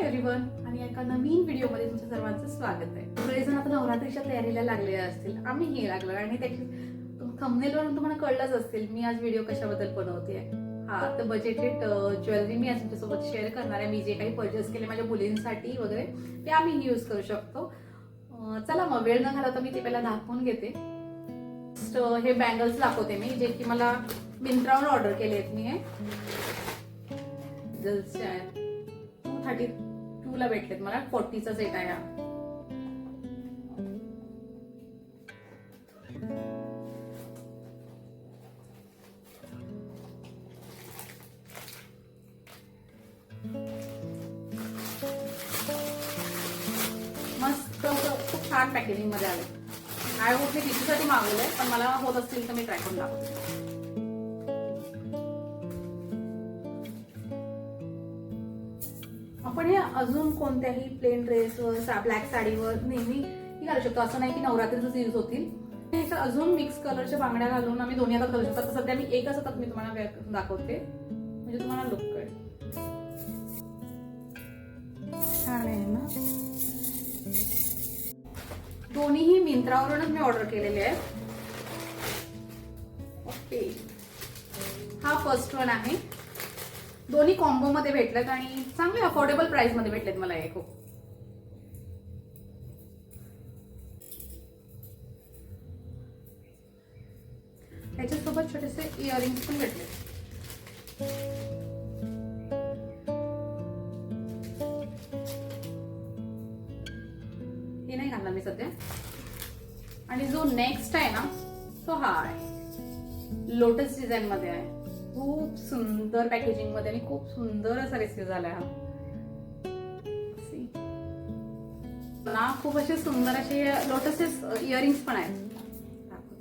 Everyone आणि एका नवीन व्हिडिओमध्ये तुमच्या सर्वांचं स्वागत आहे. सगळेजण आता नवरात्रीच्या तयारीला लागले असतील, आम्हीही लागलो आणि त्याची थंबनेलवरून तुम्हाला कळलंच असतील मी आज व्हिडिओ कशाबद्दल बनवते. हा तर बजेटेड ज्वेलरी मी आज तुमच्यासोबत शेअर करणार आहे. मी जे काही परचेस केले माझ्या मुलींसाठी वगैरे ते आम्ही यूज करू शकतो. चला मग वेळ न घालवता मी ते पहिला दाखवून घेते. हे बँगल्स दाखवते मी, जे की मला मिंत्रावर ऑर्डर केले आहेत. मी हे 232 ला भेटलेत मला. 40चा सेट आहे हा. मस्त खूप छान पॅकेजिंग मध्ये आले. आय होप मी तिच्यासाठी मागवलंय, पण मला होत असतील तर मी ट्राय करून दाखवते. आपण हे अजून कोणत्याही प्लेन ड्रेसवर, ब्लॅक साडीवर नेहमी घालू शकतो. असं नाही की नवरात्रीतच यूज होतील. अजून मिक्स कलरच्या बांगड्या घालून आम्ही दोन्ही हातात घालू शकतो. तर सध्या मी एकच हातात मी तुम्हाला दाखवते, म्हणजे तुम्हाला लुक कळेल. छान आहे ना. दोन्हीही मिंत्रावरूनच मी ऑर्डर केलेले आहेत. ओके, हा फर्स्ट वन आहे. दोन्ही कॉम्बो मध्ये भेटलेत आणि चांगले अफोर्डेबल प्राइस मध्ये भेटलेत मला हे खूप. त्याच्यासोबत छोटेसे इयरिंग्स पण भेटले. हे नाही घालणार मी सध्या. आणि जो नेक्स्ट आहे ना तो हा आहे, लोटस डिझाईन मध्ये आहे. खूप सुंदर पॅकेजिंग मध्ये आणि खूप सुंदर असा रिसीव झालाय हा ना. खूप असे सुंदर असे लोटसेस इयरिंग्स पण आहेत.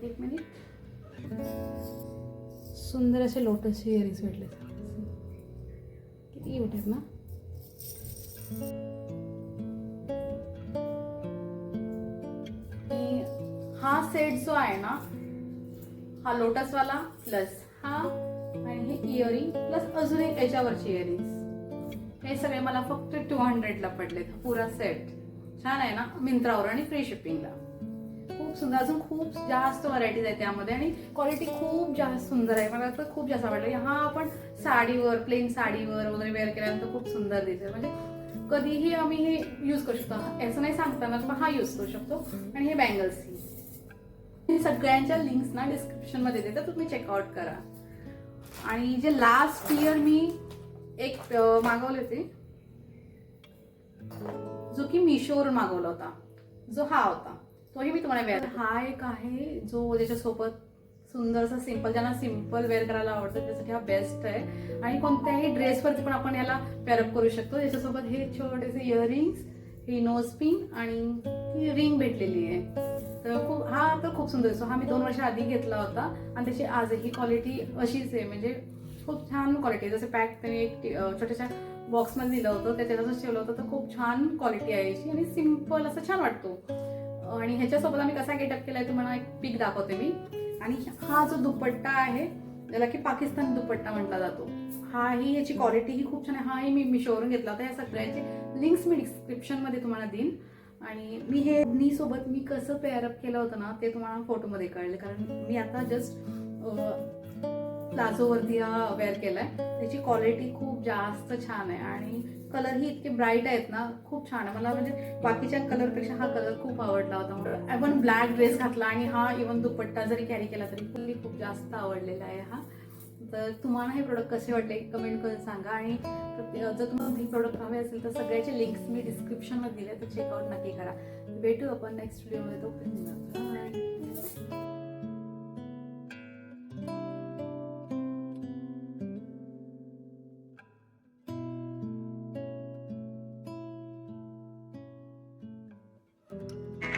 एक मिनिट. सुंदर असे लोटस इयरिंग्स भेटले. किती क्यूट आहेत ना. हा सेट जो आहे ना, हा लोटस वाला प्लस हा आणि हे इयरिंग प्लस अजून एक याच्यावरचे इयरिंग्स, हे सगळे मला फक्त 200 ला पडलेत. पुरा सेट छान आहे ना मिंत्रावर आणि फ्री शिपिंगला. खूप सुंदर. अजून खूप जास्त व्हरायटीज आहे त्यामध्ये आणि क्वालिटी खूप जास्त सुंदर आहे. मला तर खूप जास्त आवडलं. हा आपण साडीवर, प्लेन साडीवर वगैरे वेअर केल्यानंतर खूप सुंदर दिसेल. म्हणजे कधीही आम्ही हे यूज करू शकतो. असं नाही सांगताना पण हा यूज करू शकतो. आणि हे बँगल्स सगळ्यांच्या लिंक्स ना डिस्क्रिप्शन मध्ये देते, तुम्ही चेकआउट करा. आणि जे लास्ट इयर मी एक मागवले होते, जो की मिशोवरून मागवला होता, जो हा होता, तोही मी तुम्हाला वेअर. हा एक आहे जो ज्याच्यासोबत सुंदर असं सिंपल, ज्यांना सिंपल वेअर करायला आवडतं त्यासाठी हा बेस्ट आहे. आणि कोणत्याही ड्रेसवरती पण आपण याला पेअरअप करू शकतो. याच्यासोबत हे छोटेसे इयरिंग्स, ही नोज पिन आणि रिंग भेटलेली आहे. तर खूप, हा तर खूप सुंदर दिसतो. हा मी 2 वर्ष आधी घेतला होता आणि त्याची आजही क्वालिटी अशीच आहे. म्हणजे खूप छान क्वालिटी आहे. जसं पॅक त्याने एक छोट्याशा बॉक्समध्ये दिलं होतं, त्याच्यात असं ठेवलं होतं. तर खूप छान क्वालिटी आहे याची आणि सिंपल असं छान वाटतो. आणि ह्याच्यासोबत आम्ही कसा गेटअप केलाय तुम्हाला एक पिक दाखवते मी. आणि हा जो दुपट्टा आहे, ज्याला की पाकिस्तानी दुपट्टा म्हटला जातो, हाही ह्याची क्वालिटी ही खूप छान आहे. हाही मी मिशोवरून घेतला होता. या सगळ्याचे लिंक्स मी डिस्क्रिप्शन मध्ये तुम्हाला देईन. आणि मी हे सोबत मी कसं पेअरअप केलं होतं ना ते तुम्हाला फोटोमध्ये कळेल. कारण मी आता जस्ट प्लाझोवरती हा वेअर केलाय. त्याची क्वालिटी खूप जास्त छान आहे आणि कलरही इतके ब्राईट आहेत ना, खूप छान आहे. मला म्हणजे बाकीच्या कलरपेक्षा हा कलर खूप आवडला होता. आपण ब्लॅक ड्रेस घातला आणि हा इव्हन दुपट्टा जरी कॅरी केला तरी फुल्ली खूप जास्त आवडलेला आहे हा. तर तुम्हाला हे प्रोडक्ट कसे वाटले कमेंट करून सांगा. आणि जर तुम्हाला हे प्रोडक्ट हवे असेल तर सगळ्याचे लिंक्स मी डिस्क्रिप्शन मध्ये दिले, तर चेकआउट नक्की करा. भेटू आपण नेक्स्ट व्हिडिओमध्ये. तोपर्यंत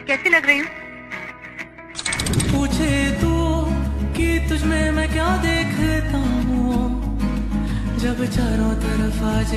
कैसी लग रही हूँ? पूछे तू कि तुझमें मैं क्या देखता हूँ, जब चारों तरफ आज